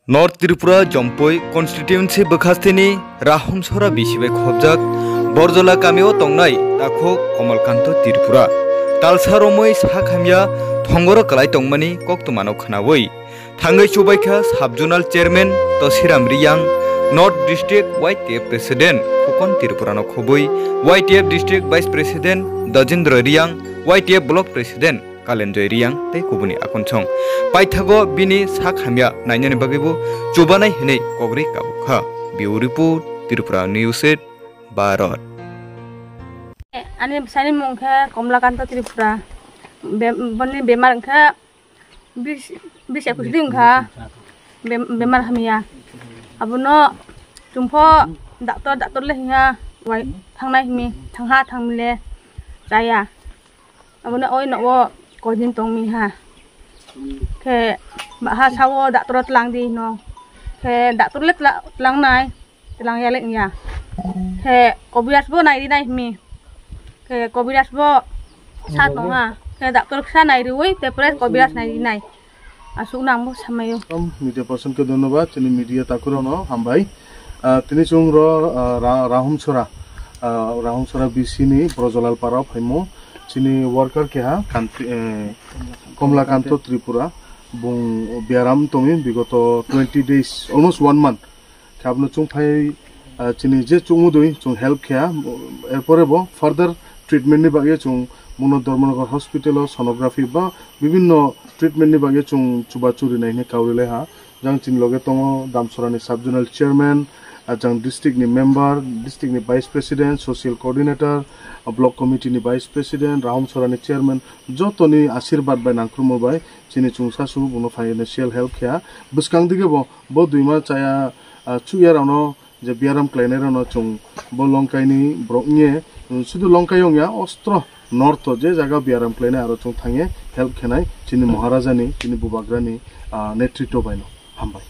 North Tripura Jompoi Constituency Bakastini Rahum Sora Bishibe Khobjak Borjola Kameo Tongnai Tako Komalkanto Tripura Talsaromoi Sakhamya Thongoro Klai Tongmani Tongmano Khanawoi Thangwi Chubaika Subzonal Chairman Tosiram Riyang North District YTF President Kokon Tripurano Khoboi YTF District Vice President Dajendra Riyang YTF Block President Kalenjoy Riyang tei kubuni akonchong paithago bini Sakhamya nainani bagibu chubanai hinei kogri kabukha Bureau Report Tripura News Barat Ani sani mungkha Kamla Kanta Tripura bani bemar kha bis ekusding kha bemar hamia abuno jumpo doctor lehinga wai thangnai himi thangha thangmile jaya abuno oi no Kodin tong mi ha ke ha sawo doctor tlang di no ke doctor let tlang nai tlang ya lek ya ke kobiras bo nai di nai mi ke kobiras bo sat no ha ke doctor sa nai ruoi te pres kobiras nai di nai asuk nang bo samayo media person ke ধন্যবাদ তিনি media takurono hambai তিনি chungro rahum sora bisini brojolal parao phaimo Chini worker ke ha Kamla Kanto Tripura bung biaram tomi bigoto 20 days almost 1 month khabno chung phai chini je chungu doi chung help kya erpore bo further treatment ni bage chung mono dormonagar hospital sonography ba bibinno treatment ni bage chung chuba churi nai ne kawrile ha jang chin loge tongo damsorani subzonal chairman ajang district ni member district ni vice president social coordinator block committee ni vice president rahum sorani chairman jotoni ashirwad bai nangkrumo bai chini chungsa su buno financial help kya buskang dige bo duima chaya chuya rano je biaram kleiner rano chung bo longkaini broknye sudu longkayong ya ostro north je jaga biaram kleiner aro chung thange help khenai chini maharaja ni chini bubagrani netritto baino hambai